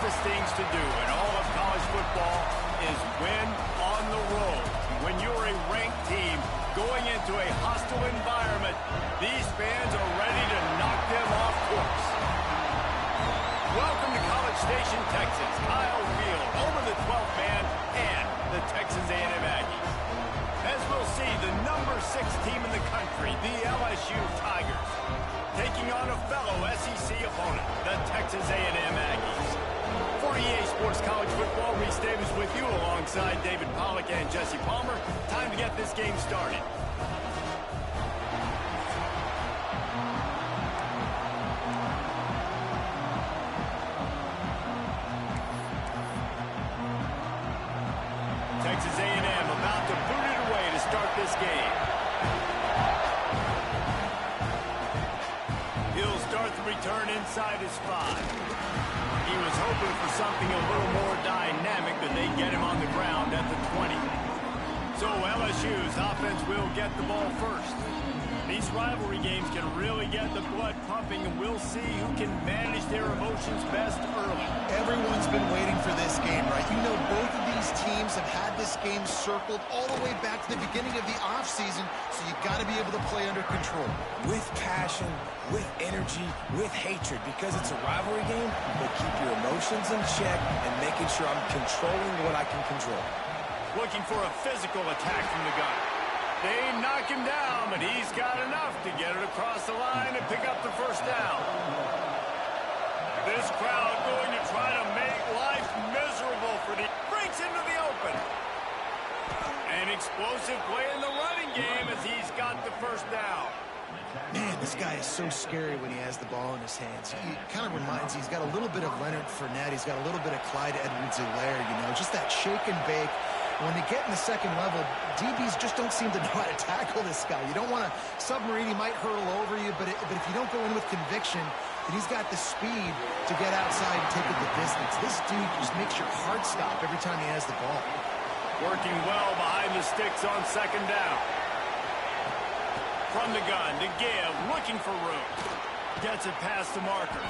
toughest things to do in all of college football is win on the road. When you're a ranked team going into a hostile environment, these fans are ready to knock them off course. Welcome to College Station, Texas. Kyle Field over the 12th man and the Texas A&M Aggies. As we'll see, the number 6 team in the country, the LSU Tigers, taking on a fellow SEC opponent, the Texas A&M Aggies. For EA Sports College Football, Reese Davis with you alongside David Pollack and Jesse Palmer. Time to get this game started. Texas A&M about to boot it away to start this game. He'll start the return inside his 5. He was hoping for something a little more dynamic, but they get him on the ground at the 20. So LSU's offense will get the ball first. These rivalry games can really get the blood pumping, and we'll see who can manage their emotions best early. Everyone's been waiting for this game, right? You know, both of these teams have had this game circled all the way back to the beginning of the offseason, so you got to be able to play under control. With passion, with energy, with hatred, because it's a rivalry game, but keep your emotions in check and making sure I'm controlling what I can control. Looking for a physical attack from the gun. They knock him down, but he's got enough to get it across the line and pick up the first down. This crowd going to try to make life miserable for the... Breaks into the open. An explosive play in the running game as he's got the first down. Man, this guy is so scary when he has the ball in his hands. He kind of reminds me, he's got a little bit of Leonard Fournette. He's got a little bit of Clyde Edwards-Helaire, you know, just that shake and bake. When they get in the second level, DBs just don't seem to know how to tackle this guy. You don't want to submarine. He might hurtle over you, but if you don't go in with conviction, then he's got the speed to get outside and take it the distance. This dude just makes your heart stop every time he has the ball. Working well behind the sticks on second down. From the gun to give, looking for room. Gets it past the marker.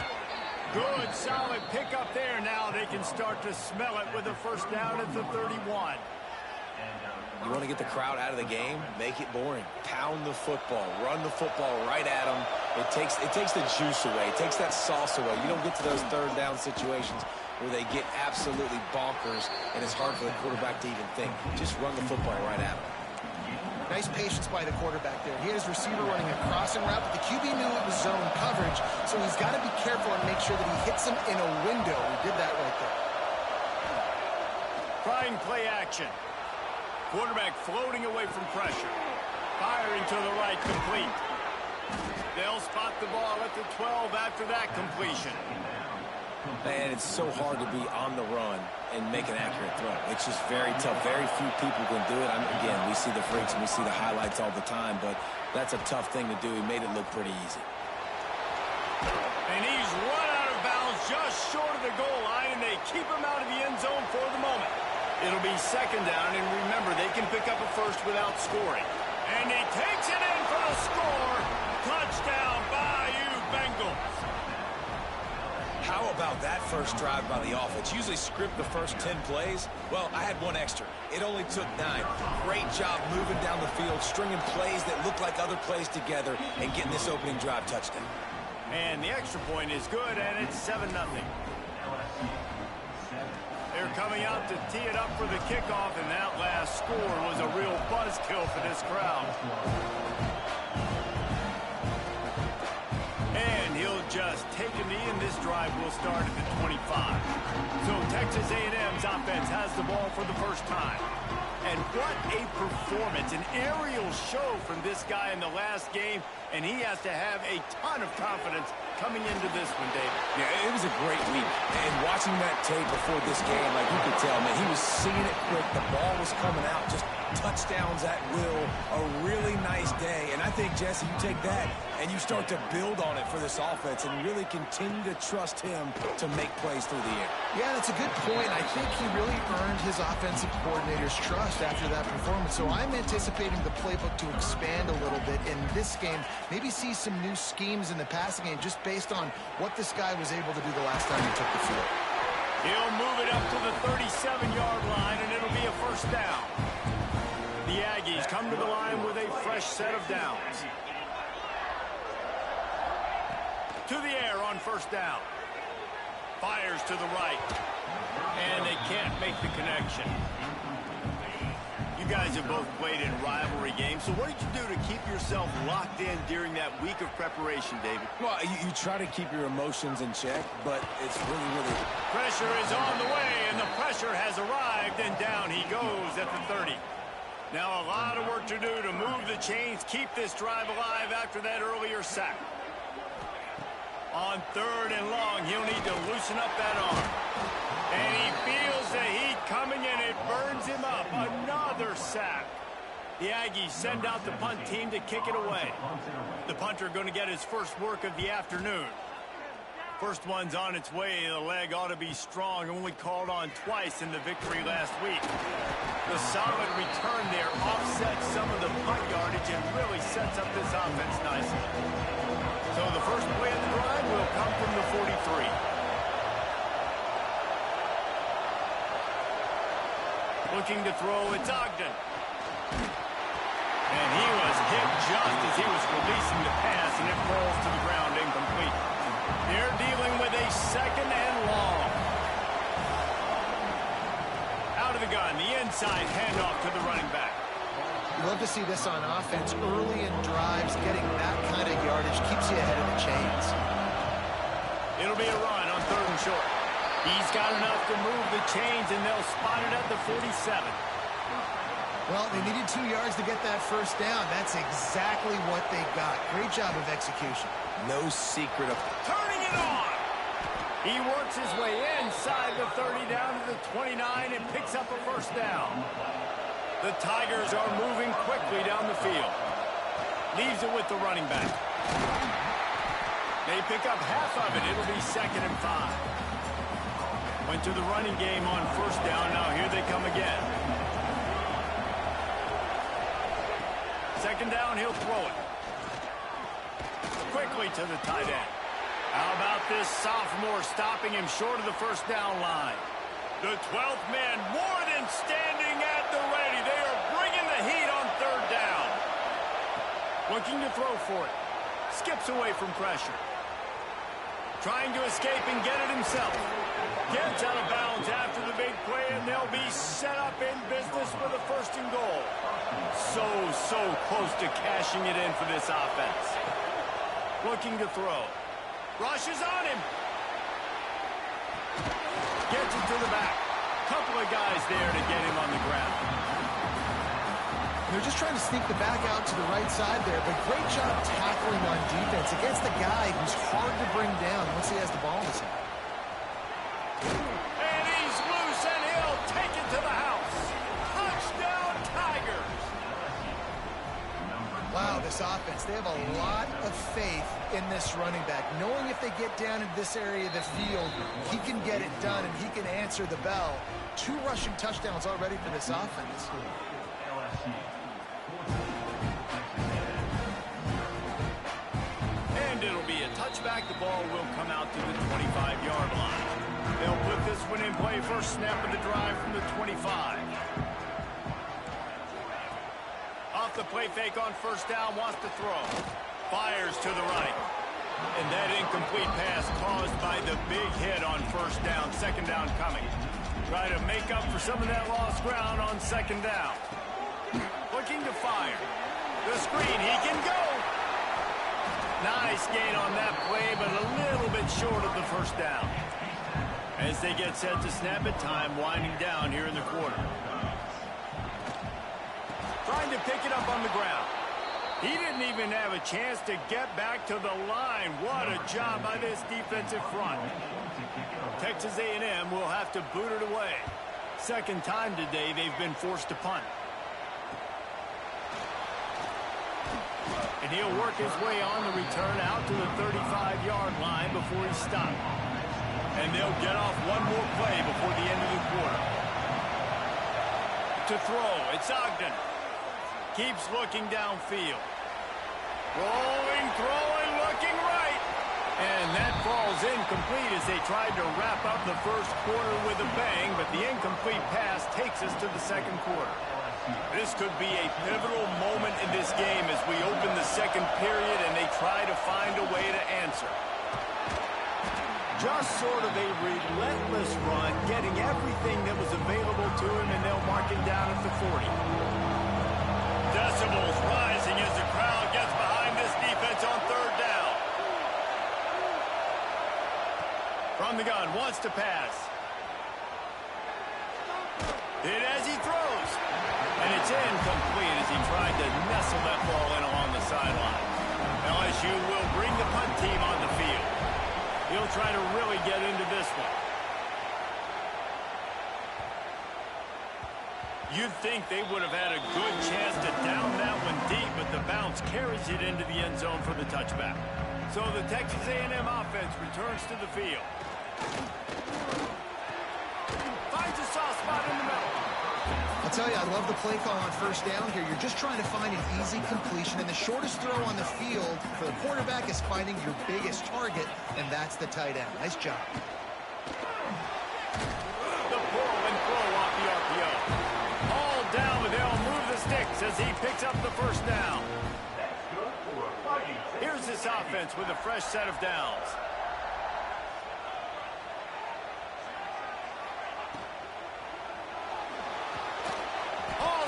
Good, solid pickup there. Now they can start to smell it with a first down at the 31. You want to get the crowd out of the game? Make it boring. Pound the football. Run the football right at them. It takes the juice away. It takes that sauce away. You don't get to those third down situations where they get absolutely bonkers, and it's hard for the quarterback to even think. Just run the football right at them. Nice patience by the quarterback there. He had his receiver running a crossing route, but the QB knew it was zone coverage, so he's got to be careful and make sure that he hits him in a window. He did that right there. Trying play action. Quarterback floating away from pressure. Firing to the right, complete. They'll spot the ball at the 12 after that completion. Man, it's so hard to be on the run and make an accurate throw. It's just very tough. Very few people can do it. Again, we see the freaks and we see the highlights all the time, but that's a tough thing to do. He made it look pretty easy. And he's run out of bounds just short of the goal line, and they keep him out of the end zone for the moment. It'll be second down, and remember, they can pick up a first without scoring. And he takes it in for the score. Touchdown, Bayou Bengals. How about that first drive by the offense? Usually script the first 10 plays. Well, I had one extra. It only took 9. Great job moving down the field, stringing plays that look like other plays together, and getting this opening drive touchdown. And the extra point is good, and it's 7-0. They're coming out to tee it up for the kickoff, and that last score was a real buzzkill for this crowd. And he'll just take a knee, and this drive will start at the 25. So Texas A&M's offense has the ball for the first time. And what a performance, an aerial show from this guy in the last game, and he has to have a ton of confidence coming into this one, David. Yeah, it was a great week. And watching that tape before this game, like you could tell, man, he was seeing it quick. The ball was coming out, just touchdowns at will. A really nice day. And I think, Jesse, you take that and you start to build on it for this offense and really continue to trust him to make plays through the air. Yeah, that's a good point. I think he really earned his offensive coordinator's trust after that performance. So I'm anticipating the playbook to expand a little bit in this game. Maybe see some new schemes in the passing game just based on what this guy was able to do the last time he took the field. He'll move it up to the 37-yard line, and it'll be a first down. The Aggies come to the line with a fresh set of downs. To the air on first down. Fires to the right. And they can't make the connection. You guys have both played in rivalry games, so what did you do to keep yourself locked in during that week of preparation, David? Well, you try to keep your emotions in check, but it's really... Pressure is on the way, and the pressure has arrived, and down he goes at the 30. Now a lot of work to do to move the chains, keep this drive alive after that earlier sack. On third and long, he'll need to loosen up that arm. And he feels the heat coming in. It burns him up. Another sack. The Aggies send out the punt team to kick it away. The punter going to get his first work of the afternoon. First one's on its way. The leg ought to be strong. Only called on twice in the victory last week. The solid return there offsets some of the punt yardage and really sets up this offense nicely. So the first play of the drive will come from the 43. Looking to throw, it's Ogden. And he was hit just as he was releasing the pass, and it falls to the ground incomplete. They're dealing with a second and long. Out of the gun, the inside handoff to the running back. You love to see this on offense. Early in drives, getting that kind of yardage keeps you ahead of the chains. It'll be a run on third and short. He's got enough to move the chains, and they'll spot it at the 47. Well, they needed 2 yards to get that first down. That's exactly what they got. Great job of execution. No secret of... Turning it on! He works his way inside the 30 down to the 29 and picks up a first down. The Tigers are moving quickly down the field. Leaves it with the running back. They pick up half of it. It'll be 2nd and 5. Went to the running game on first down. Now here they come again. 2nd down, he'll throw it. Quickly to the tight end. How about this sophomore stopping him short of the first down line? The 12th man more than standing at the ready. They are bringing the heat on third down. Looking to throw for it. Skips away from pressure. Trying to escape and get it himself. Gets out of bounds after the big play, and they'll be set up in business for the 1st and goal. So close to cashing it in for this offense. Looking to throw. Rushes on him. Gets it to the back. Couple of guys there to get him on the ground. They're just trying to sneak the back out to the right side there, but great job tackling on defense against the guy who's hard to bring down once he has the ball in his hand. And he's loose, and he'll take it to the house. Touchdown, Tigers. Wow, this offense, they have a lot of faith in this running back, knowing if they get down in this area of the field, he can get it done and he can answer the bell. 2 rushing touchdowns already for this offense. And it'll be a touchback. The ball will come out to the 25-yard line. They'll put this one in play. First snap of the drive from the 25. Off the play fake on first down, wants to throw. Fires to the right. And that incomplete pass caused by the big hit on first down. 2nd down coming. Try to make up for some of that lost ground on 2nd down. Looking to fire. The screen, he can go. Nice gain on that play, but a little bit short of the first down. As they get set to snap it, time winding down here in the quarter. Trying to pick it up on the ground. He didn't even have a chance to get back to the line. What a job by this defensive front. Texas A&M will have to boot it away. 2nd time today they've been forced to punt. And he'll work his way on the return out to the 35-yard line before he's stopped. And they'll get off one more play before the end of the quarter. To throw, it's Ogden. Keeps looking downfield. Rolling, throwing, looking right. And that falls incomplete as they tried to wrap up the first quarter with a bang, but the incomplete pass takes us to the second quarter. This could be a pivotal moment in this game as we open the second period and they try to find a way to answer. Just sort of a relentless run, getting everything that was available to him, and they'll mark him down at the 40. Decibels rising as the crowd gets behind this defense on third down. From the gun, wants to pass. Hit as he throws. And it's incomplete as he tried to nestle that ball in along the sideline. LSU will bring the punt team on the field. He'll try to really get into this one. You'd think they would have had a good chance to down that one deep, but the bounce carries it into the end zone for the touchback. So the Texas A&M offense returns to the field. Finds a soft spot in the middle. I'll tell you, I love the play call on first down here. You're just trying to find an easy completion, and the shortest throw on the field for the quarterback is finding your biggest target, and that's the tight end. Nice job. The pull and throw off the RPO. All down, but they'll move the sticks as he picks up the first down. Here's this offense with a fresh set of downs.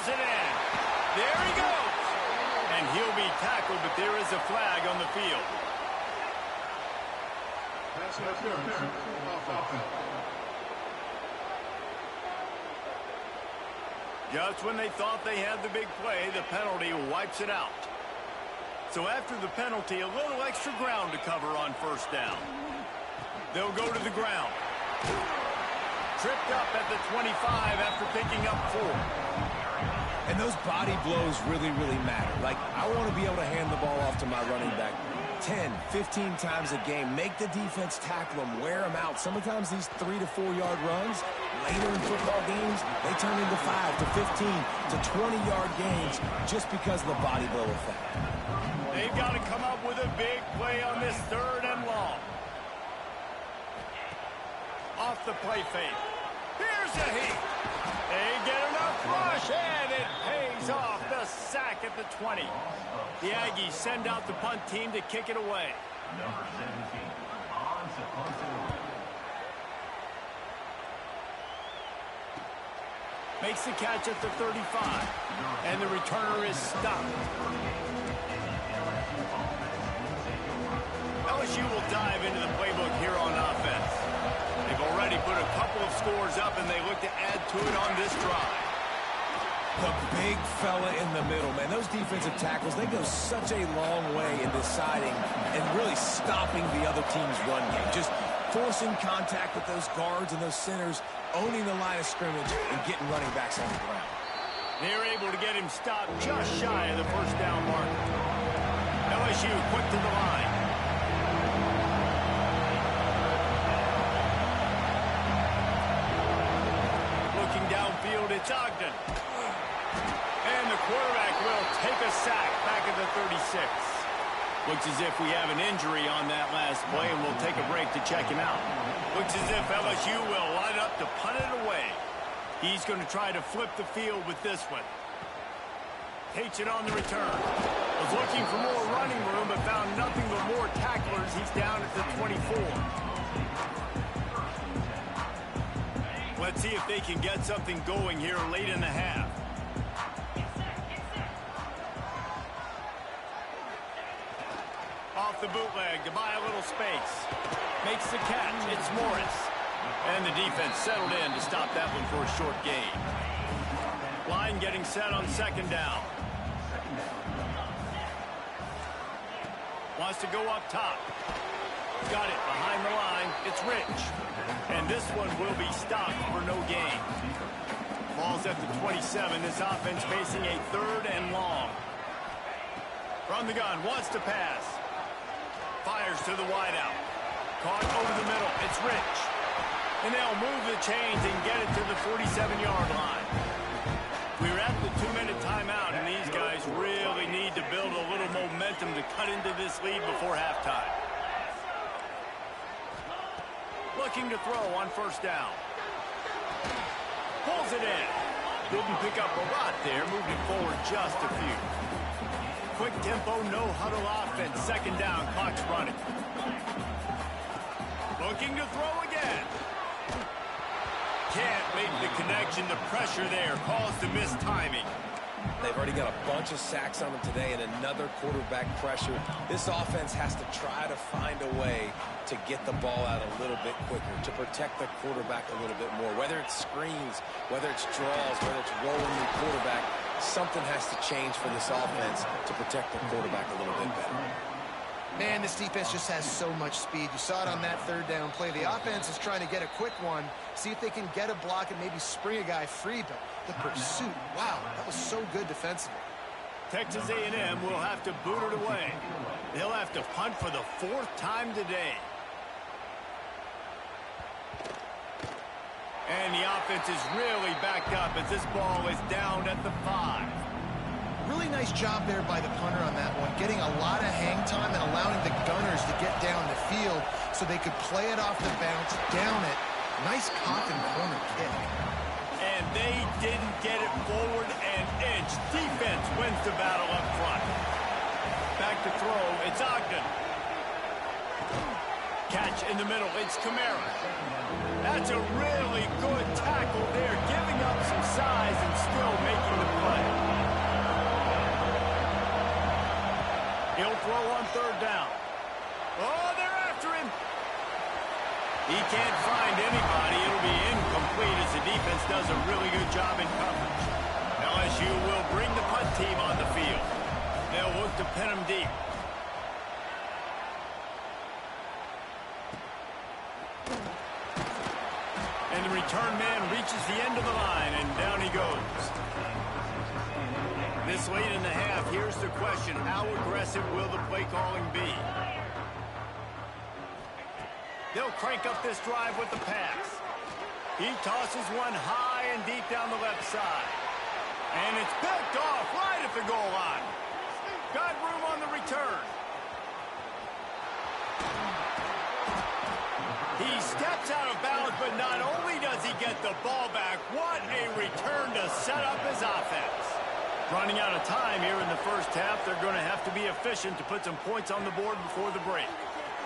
It in. There he goes. And he'll be tackled, but there is a flag on the field. Just when they thought they had the big play, the penalty wipes it out. So after the penalty, a little extra ground to cover on first down. They'll go to the ground. Tripped up at the 25 after picking up 4. And those body blows really, really matter. Like, I want to be able to hand the ball off to my running back 10, 15 times a game. Make the defense tackle them, wear them out. Sometimes these 3 to 4 yard runs, later in football games, they turn into 5 to 15 to 20-yard gains just because of the body blow effect. They've got to come up with a big play on this third and long. Off the play fake. Here's a heat. They get enough rush, and it pays off. The sack at the 20. The Aggies send out the punt team to kick it away. Number 17, on to punt. Makes the catch at the 35, and the returner is stopped. LSU will dive into the playbook here on offense. They've already put a couple of scores up, and they look to add to it on this drive. The big fella in the middle, man. Those defensive tackles, they go such a long way in deciding and really stopping the other team's run game. Just forcing contact with those guards and those centers, owning the line of scrimmage, and getting running backs on the ground. They're able to get him stopped just shy of the first down mark. LSU quick to the line. Looking downfield, it's Ogden. And the quarterback will take a sack back at the 36. Looks as if we have an injury on that last play, and we'll take a break to check him out. Looks as if LSU will line up to punt it away. He's going to try to flip the field with this one. Takes it on the return. Was looking for more running room, but found nothing but more tacklers. He's down at the 24. Let's see if they can get something going here late in the half. Off the bootleg to buy a little space. Makes the catch. It's Morris. And the defense settled in to stop that one for a short gain. Line getting set on second down. Wants to go up top. Got it behind the line. It's Rich. And this one will be stopped for no gain. Ball's at the 27. This offense facing a third and long. From the gun. Wants to pass. Fires to the wideout. Caught over the middle. It's Rich. And they'll move the chains and get it to the 47-yard line. We're at the 2-minute timeout, and these guys really need to build a little momentum to cut into this lead before halftime. Looking to throw on first down. Pulls it in. Didn't pick up a lot there, moving forward just a few. Quick tempo, no huddle offense. Second down, clock's running. Looking to throw again. Can't make the connection. The pressure there caused the missed timing. They've already got a bunch of sacks on them today and another quarterback pressure. This offense has to try to find a way to get the ball out a little bit quicker, to protect the quarterback a little bit more. Whether it's screens, whether it's draws, whether it's rolling the quarterback, something has to change for this offense to protect the quarterback a little bit better. Man, this defense just has so much speed. You saw it on that third down play. The offense is trying to get a quick one, see if they can get a block and maybe spring a guy free, but the pursuit, wow, that was so good defensively. Texas A&M will have to boot it away. They'll have to punt for the 4th time today. And the offense is really backed up as this ball is down at the 5. Really nice job there by the punter on that one, getting a lot of hang time and allowing the gunners to get down the field so they could play it off the bounce, down it. Nice coffin corner kick. And they didn't get it forward an inch. Defense wins the battle up front. Back to throw, it's Ogden. Catch in the middle, it's Kamara. That's a really good tackle there, giving up some size and still making the play. He'll throw on third down. Oh, they're after him. He can't find anybody. It'll be incomplete as the defense does a really good job in coverage. LSU will bring the punt team on the field. They'll look to pin him deep. And the return man reaches the end of the line, and down he goes. This late in the half, here's the question. How aggressive will the play calling be? They'll crank up this drive with the pass. He tosses one high and deep down the left side. And it's picked off right at the goal line. Got room on the return. He steps out of bounds, but not only does he get the ball back, what a return to set up his offense. Running out of time here in the first half. They're going to have to be efficient to put some points on the board before the break.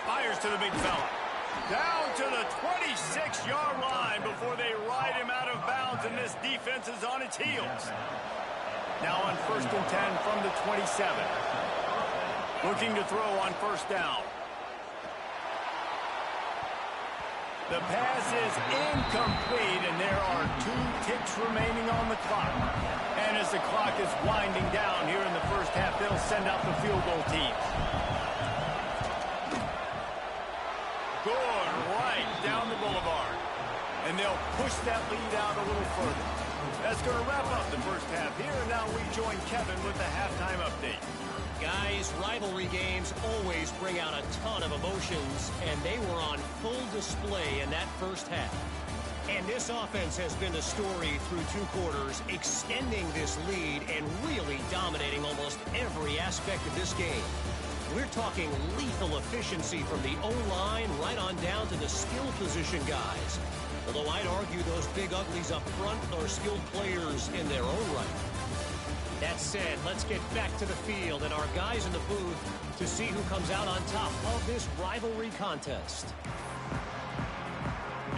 Fires to the big fella. Down to the 26-yard line before they ride him out of bounds, and this defense is on its heels. Now on 1st and 10 from the 27. Looking to throw on first down. The pass is incomplete, and there are 2 ticks remaining on the clock. And as the clock is winding down here in the first half, they'll send out the field goal team. Good, right down the boulevard. And they'll push that lead out a little further. That's going to wrap up the first half here, and now we join Kevin with the halftime update. Guys, rivalry games always bring out a ton of emotions, and they were on full display in that first half. And this offense has been the story through 2 quarters, extending this lead and really dominating almost every aspect of this game. We're talking lethal efficiency from the O-line right on down to the skill position guys. Although I'd argue those big uglies up front are skilled players in their own right. That said, let's get back to the field and our guys in the booth to see who comes out on top of this rivalry contest.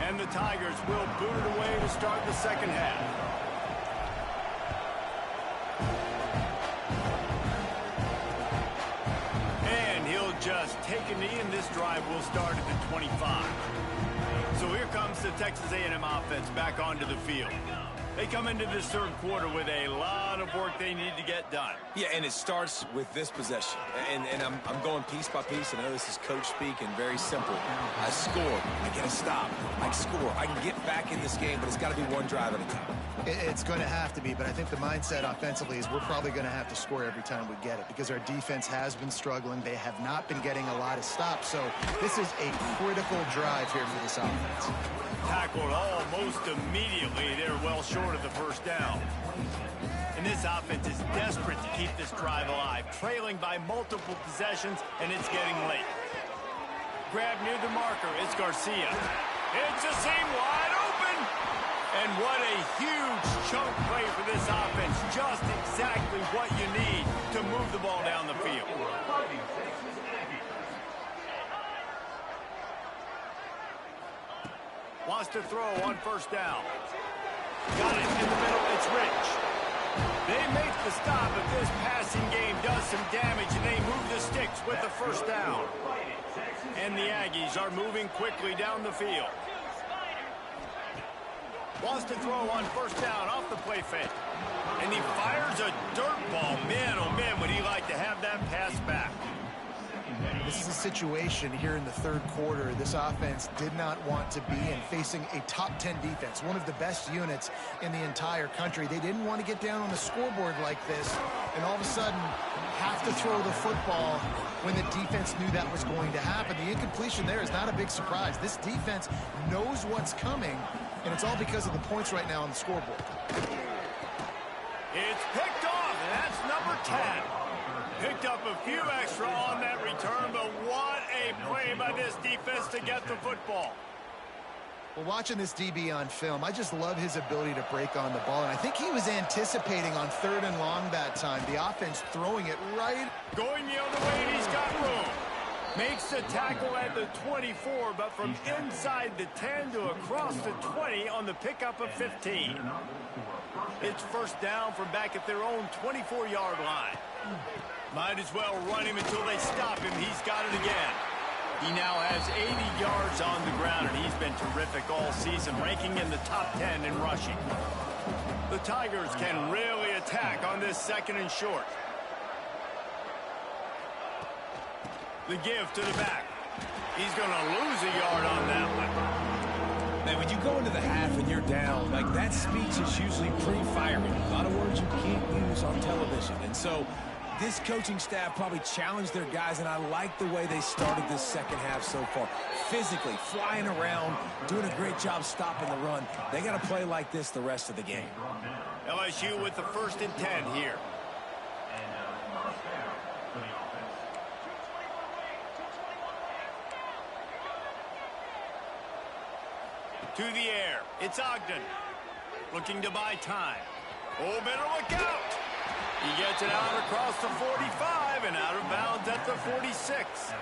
And the Tigers will boot it away to start the second half. And he'll just take a knee, and this drive will start at the 25. So here comes the Texas A&M offense back onto the field. They come into this third quarter with a lot of work they need to get done. Yeah, and it starts with this possession. And I'm going piece by piece. I know this is coach speak and very simple. I score. I get a stop. I score. I can get back in this game, but it's got to be one drive at a time. It's going to have to be, but I think the mindset offensively is we're probably going to have to score every time we get it because our defense has been struggling. They have not been getting a lot of stops, so this is a critical drive here for this offense. Tackled almost immediately. They're well short of the first down. And this offense is desperate to keep this drive alive, trailing by multiple possessions, and it's getting late. Grab near the marker, it's Garcia. It's a seam wide open. And what a huge chunk play for this offense. Just exactly what you need to move the ball down the field. Wants to throw on first down. Got it in the middle. It's Rich. They make the stop, but this passing game does some damage, and they move the sticks with the first down. And the Aggies are moving quickly down the field. Wants to throw on first down off the play fake. And he fires a dirt ball. Man, oh man, would he like to have that pass back. This is a situation here in the third quarter this offense did not want to be in, facing a top 10 defense, one of the best units in the entire country. They didn't want to get down on the scoreboard like this and all of a sudden have to throw the football when the defense knew that was going to happen. The incompletion there is not a big surprise. This defense knows what's coming, and it's all because of the points right now on the scoreboard. It's picked off, and that's number 10. Picked up a few extra on that return, but what a play by this defense to get the football. Well, watching this DB on film, I just love his ability to break on the ball, and I think he was anticipating on 3rd and long that time. The offense throwing it right. Going the other way, and he's got room. Makes the tackle at the 24, but from inside the 10 to across the 20 on the pickup of 15. It's first down from back at their own 24-yard line. Might as well run him until they stop him. He's got it again. He now has 80 yards on the ground, and he's been terrific all season, ranking in the top 10 in rushing. The Tigers can really attack on this 2nd and short. The give to the back. He's going to lose a yard on that one. Man, when you go into the half and you're down, like, that speech is usually pretty fiery. A lot of words you can't use on television. And so this coaching staff probably challenged their guys, and I like the way they started this second half so far. Physically, flying around, doing a great job stopping the run. They got to play like this the rest of the game. LSU with the 1st and 10 here. To the air. It's Ogden. Looking to buy time. Oh, better look out. He gets it out across the 45 and out of bounds at the 46.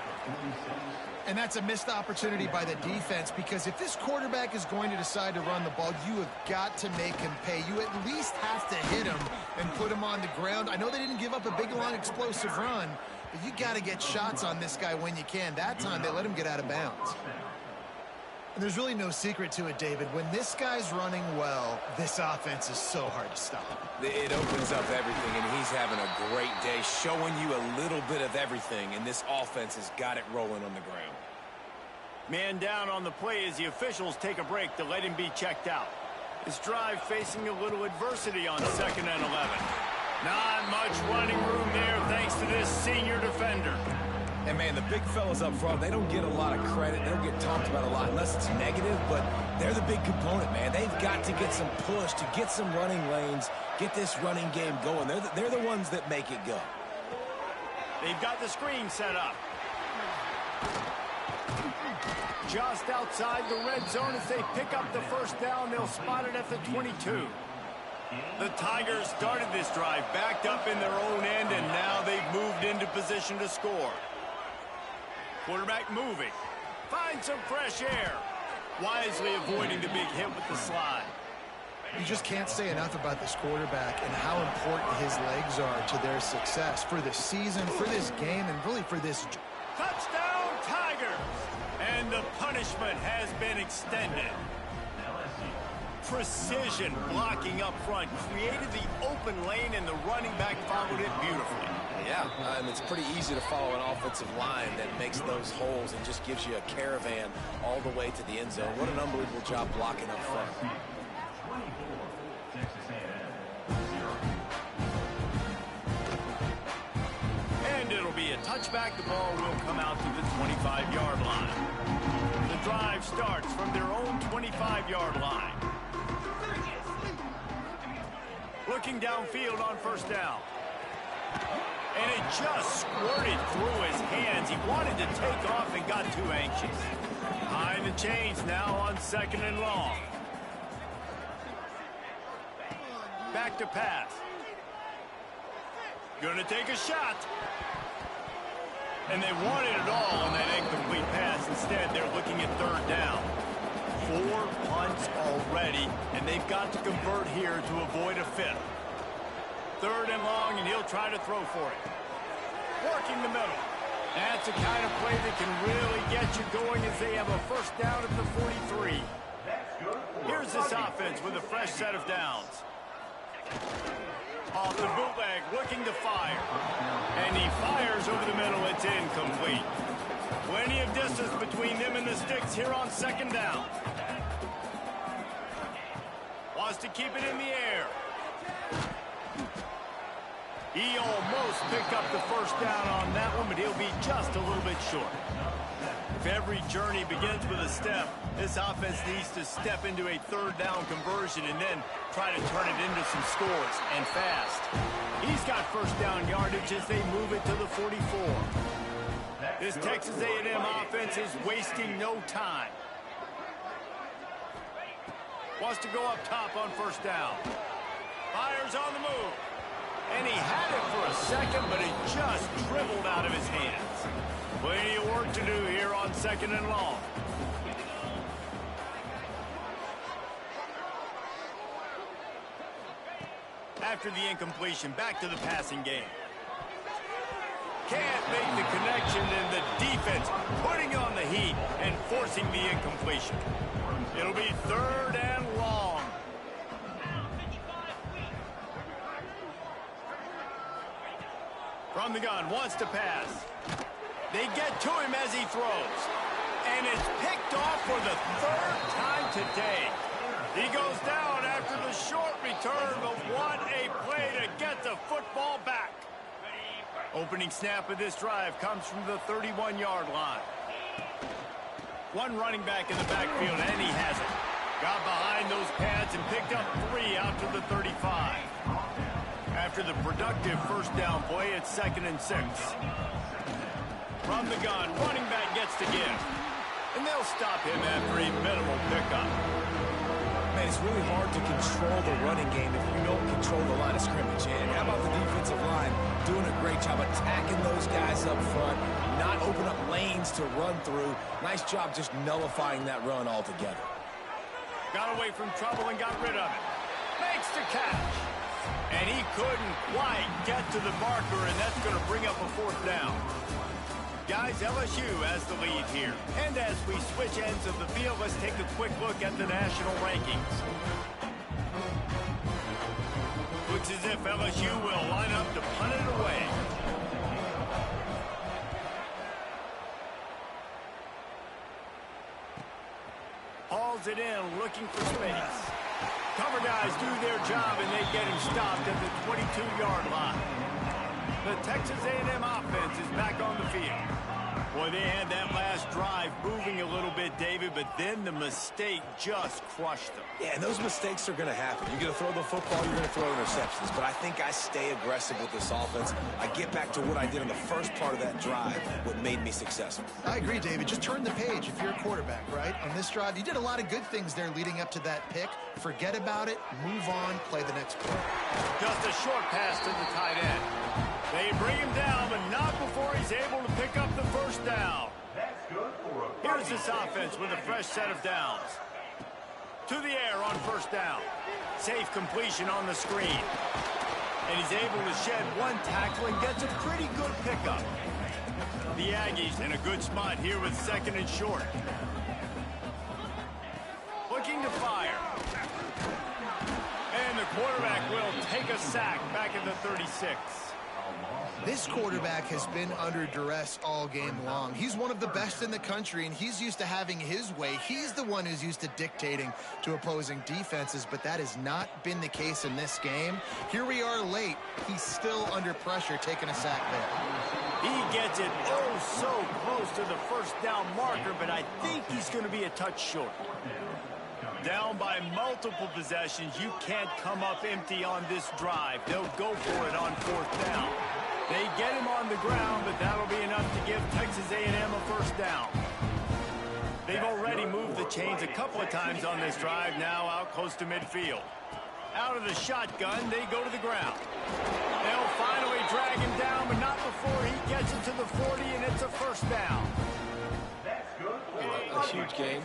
And that's a missed opportunity by the defense, because if this quarterback is going to decide to run the ball, you have got to make him pay. You at least have to hit him and put him on the ground. I know they didn't give up a big, long, explosive run, but you got to get shots on this guy when you can. That time, they let him get out of bounds. And there's really no secret to it, David. When this guy's running well, this offense is so hard to stop. It opens up everything, and he's having a great day, showing you a little bit of everything, and this offense has got it rolling on the ground. Man down on the play as the officials take a break to let him be checked out. This drive facing a little adversity on 2nd and 11. Not much running room there thanks to this senior defender. And, man, the big fellas up front, they don't get a lot of credit. They don't get talked about a lot unless it's negative, but they're the big component, man. They've got to get some push, to get some running lanes, get this running game going. They're the ones that make it go. They've got the screen set up. Just outside the red zone as they pick up the first down. They'll spot it at the 22. The Tigers started this drive backed up in their own end, and now they've moved into position to score. Quarterback moving. Finds some fresh air. Wisely avoiding the big hit with the slide. You just can't say enough about this quarterback and how important his legs are to their success for this season, for this game, and really for this. Touchdown, Tigers! And the punishment has been extended. Precision blocking up front created the open lane, and the running back followed it beautifully. Yeah, and it's pretty easy to follow an offensive line that makes those holes and just gives you a caravan all the way to the end zone. What an unbelievable job blocking up front. And it'll be a touchback. The ball will come out to the 25-yard line. The drive starts from their own 25-yard line. Looking downfield on first down. And a just squirted through his hands. He wanted to take off and got too anxious. Behind the chains now on 2nd and long. Back to pass. Gonna take a shot. And they wanted it all on that incomplete pass. Instead, they're looking at 3rd down. 4 punts already, and they've got to convert here to avoid a 5th. 3rd and long, and he'll try to throw for it. Working the middle. That's the kind of play that can really get you going as they have a 1st down at the 43. Here's this offense with a fresh set of downs. Off the bootleg, looking to fire. And he fires over the middle. It's incomplete. Plenty of distance between them and the sticks here on 2nd down. Wants to keep it in the air. He almost picked up the 1st down on that one, but he'll be just a little bit short. If every journey begins with a step, this offense needs to step into a 3rd down conversion and then try to turn it into some scores, and fast. He's got 1st down yardage as they move it to the 44. This Texas A&M offense is wasting no time. Wants to go up top on 1st down. Fires on the move. And he had it for a second, but it just dribbled out of his hands. Plenty of work to do here on 2nd and long. After the incompletion, back to the passing game. Can't make the connection, and the defense putting on the heat and forcing the incompletion. It'll be 3rd and long. From the gun, wants to pass. They get to him as he throws. And it's picked off for the 3rd time today. He goes down after the short return, but what a play to get the football back. Opening snap of this drive comes from the 31-yard line. One running back in the backfield, and he has it. Got behind those pads and picked up 3 out to the 35. After the productive 1st down play, it's 2nd and 6. From the gun, running back gets to give. And they'll stop him after a minimal pickup. Man, it's really hard to control the running game if you don't control the line of scrimmage. And how about the defensive line doing a great job attacking those guys up front, not open up lanes to run through. Nice job just nullifying that run altogether. Got away from trouble and got rid of it. Makes the catch. And he couldn't quite get to the marker, and that's going to bring up a 4th down. Guys, LSU has the lead here. And as we switch ends of the field, let's take a quick look at the national rankings. Looks as if LSU will line up to punt it away. Hauls it in, looking for space. Cover guys do their job, and they get him stopped at the 22-yard line. The Texas A&M offense is back on the field. Boy, they had that last drive moving a little bit, David, but then the mistake just crushed them. Yeah, and those mistakes are going to happen. You're going to throw the football, you're going to throw interceptions. But I think I stay aggressive with this offense. I get back to what I did in the first part of that drive, what made me successful. I agree, David. Just turn the page if you're a quarterback, right? On this drive, you did a lot of good things there leading up to that pick. Forget about it, move on, play the next play. Just a short pass to the tight end. They bring him down, but not before he's able to pick up the 1st down. Here's this offense with a fresh set of downs. To the air on 1st down. Safe completion on the screen. And he's able to shed one tackle and gets a pretty good pickup. The Aggies in a good spot here with 2nd and short. Looking to fire. And the quarterback will take a sack back at the 36. This quarterback has been under duress all game long. He's one of the best in the country, and he's used to having his way. He's the one who's used to dictating to opposing defenses, but that has not been the case in this game. Here we are late. He's still under pressure, taking a sack there. He gets it oh so close to the 1st down marker, but I think he's going to be a touch short. Down by multiple possessions, you can't come up empty on this drive. They'll go for it on 4th down. They get him on the ground, but that'll be enough to give Texas A&M a first down. They've already moved the chains a couple of times on this drive, now out close to midfield. Out of the shotgun, they go to the ground. They'll finally drag him down, but not before he gets it to the 40, and it's a first down. A huge game.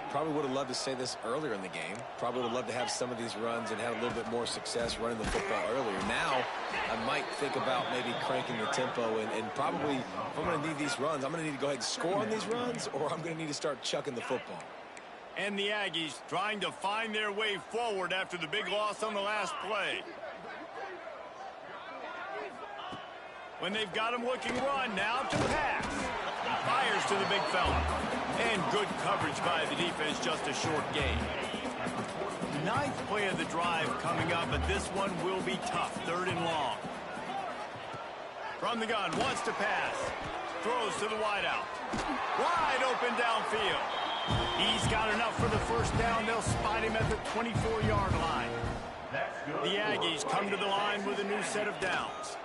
Probably would have loved to say this earlier in the game. Probably would have loved to have some of these runs and had a little bit more success running the football earlier. Now, I might think about maybe cranking the tempo and probably, if I'm going to need these runs, I'm going to need to go ahead and score on these runs, or I'm going to need to start chucking the football. And the Aggies trying to find their way forward after the big loss on the last play. When they've got him looking run, now to pass. Fires to the big fella. And good coverage by the defense, just a short gain. Ninth play of the drive coming up, but this one will be tough. 3rd and long. From the gun, wants to pass. Throws to the wideout. Wide open downfield. He's got enough for the first down. They'll spot him at the 24-yard line. The Aggies come to the line with a new set of downs,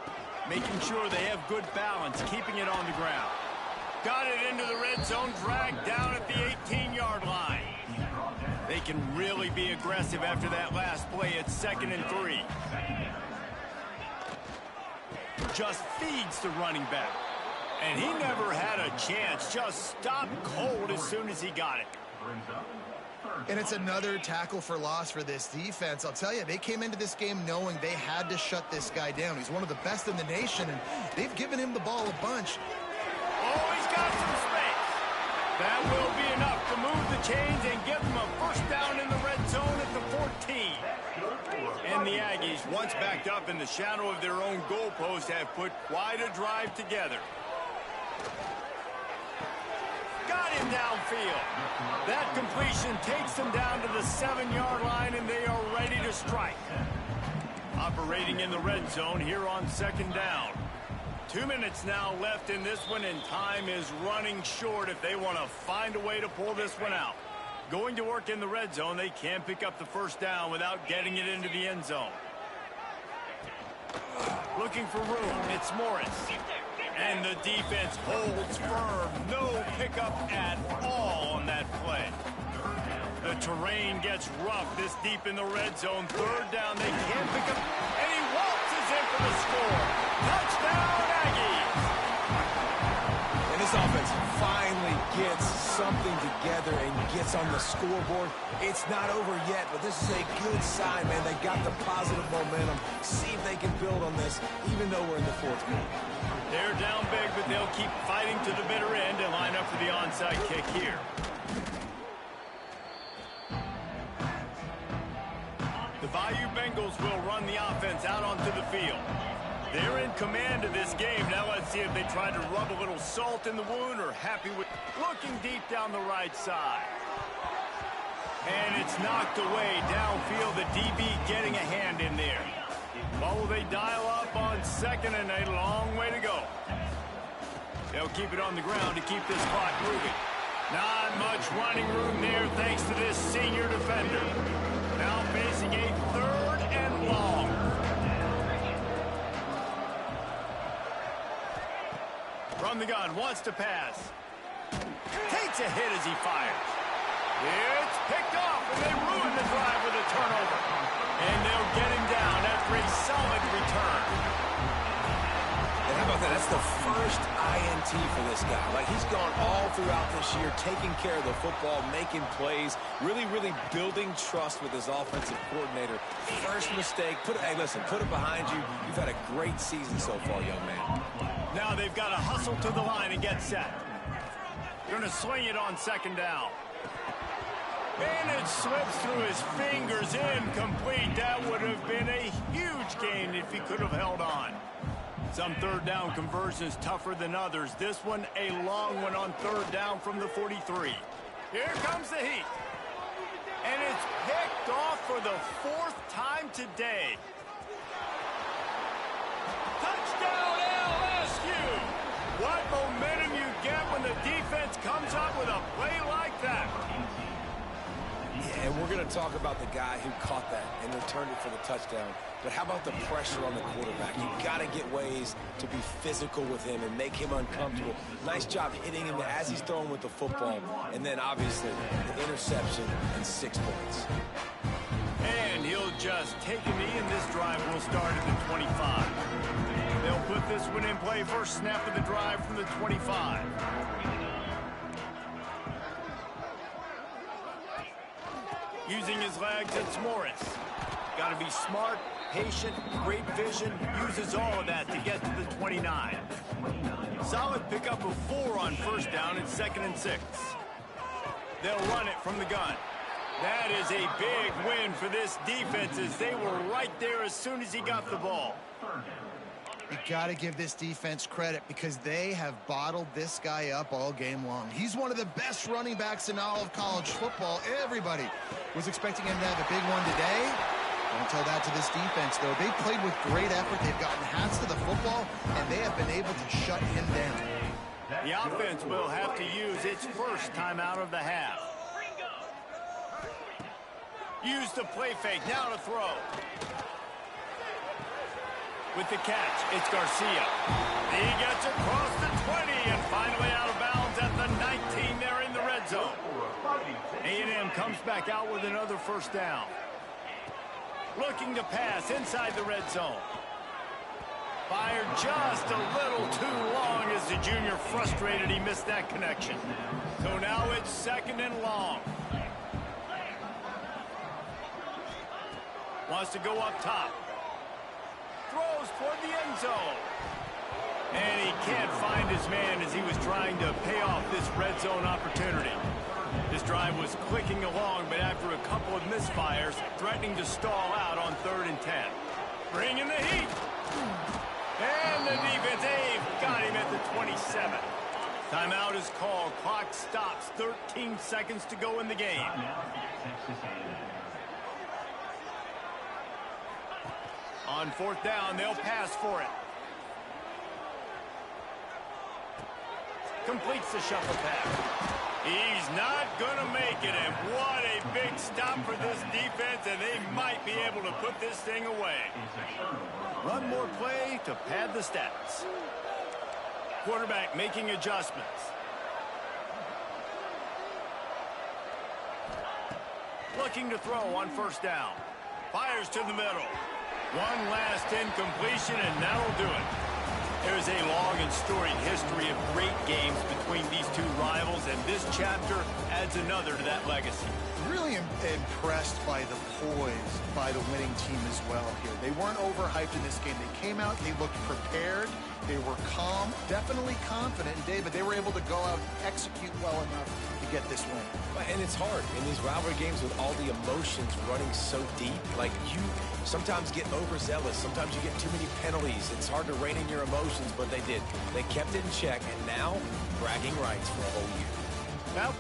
making sure they have good balance, keeping it on the ground. Got it into the red zone, dragged down at the 18-yard line. They can really be aggressive after that last play. It's 2nd and 3. Just feeds the running back. And he never had a chance. Just stopped cold as soon as he got it. And it's another tackle for loss for this defense. I'll tell you, they came into this game knowing they had to shut this guy down. He's one of the best in the nation, and they've given him the ball a bunch. Oh, he's got some space. That will be enough to move the chains and give them a first down in the red zone at the 14. And the Aggies, once backed up in the shadow of their own goalpost, have put quite a drive together. Got him downfield. That completion takes them down to the 7-yard line, and they are ready to strike. Operating in the red zone here on 2nd down. 2 minutes now left in this one, and time is running short if they want to find a way to pull this one out. Going to work in the red zone, they can pick up the first down without getting it into the end zone. Looking for room, it's Morris. And the defense holds firm. No pickup at all on that play. The terrain gets rough this deep in the red zone. 3rd down, they can't pick up. And he waltzes in for the score. Touchdown, Aggies! And this offense finally gets something together and gets on the scoreboard. It's not over yet, but this is a good sign, man. They got the positive momentum. See if they can build on this, even though we're in the 4th quarter. They're down big, but they'll keep fighting to the bitter end and line up for the onside kick here. The Bayou Bengals will run the offense out onto the field. They're in command of this game. Now let's see if they try to rub a little salt in the wound or happy with looking deep down the right side. And it's knocked away downfield. The DB getting a hand in there. What will they dial up on 2nd and a long way to go? They'll keep it on the ground to keep this clock moving. Not much running room there thanks to this senior defender. Now facing a 3rd and long. From the gun, wants to pass. Takes a hit as he fires. It's picked off, and they ruin the drive with a turnover. And they'll get him down after a solid return. And how about that? That's the first INT for this guy. Like, he's gone all throughout this year, taking care of the football, making plays, really, really building trust with his offensive coordinator. First mistake, hey, listen, put it behind you. You've had a great season so far, young man. Now they've got to hustle to the line and get set. Going to swing it on 2nd down. And it slips through his fingers, incomplete. That would have been a huge gain if he could have held on. Some 3rd down conversions tougher than others. This one a long one on 3rd down from the 43. Here comes the heat. And it's picked off for the 4th time today. Touchdown LSU! What momentum you get when the defense comes up with a play like that. Yeah, and we're going to talk about the guy who caught that and returned it for the touchdown. But how about the pressure on the quarterback? You've got to get ways to be physical with him and make him uncomfortable. Nice job hitting him as he's throwing with the football. And then, obviously, the interception and 6 points. And he'll just take a knee, and this drive will start at the 25. They'll put this one in play. First snap of the drive from the 25. Using his legs, it's Morris. Got to be smart, patient, great vision. Uses all of that to get to the 29. Solid pickup of 4 on first down and 2nd and 6. They'll run it from the gun. That is a big win for this defense as they were right there as soon as he got the ball. You got to give this defense credit because they have bottled this guy up all game long. He's one of the best running backs in all of college football. Everybody was expecting him to have a big one today. Don't tell that to this defense, though. They played with great effort. They've gotten hats to the football, and they have been able to shut him down. The offense will have to use its first timeout of the half. Use the play fake. Now to throw. With the catch, it's Garcia. He gets across the 20 and finally out of bounds at the 19. They're in the red zone. A&M comes back out with another first down. Looking to pass inside the red zone. Fired just a little too long as the junior frustrated he missed that connection. So now it's 2nd and long. Wants to go up top. Throws toward the end zone. And he can't find his man as he was trying to pay off this red zone opportunity. This drive was clicking along, but after a couple of misfires, threatening to stall out on 3rd and 10. Bringing the heat. And the defense, they've got him at the 27. Timeout is called. Clock stops. 13 seconds to go in the game. On 4th down, they'll pass for it. Completes the shuffle pass. He's not going to make it, and what a big stop for this defense, and they might be able to put this thing away. Run more play to pad the stats. Quarterback making adjustments. Looking to throw on first down. Fires to the middle. One last incompletion, and that'll do it. There's a long and storied history of great games between these two rivals, and this chapter adds another to that legacy. Really impressed by the poise by the winning team as well here. They weren't overhyped in this game. They came out, they looked prepared, they were calm, definitely confident in David. They were able to go out and execute well enough to get this win. And it's hard in these rivalry games with all the emotions running so deep. Like, you sometimes get overzealous. Sometimes you get too many penalties. It's hard to rein in your emotions, but they did. They kept it in check, and now bragging rights for a whole year. Well,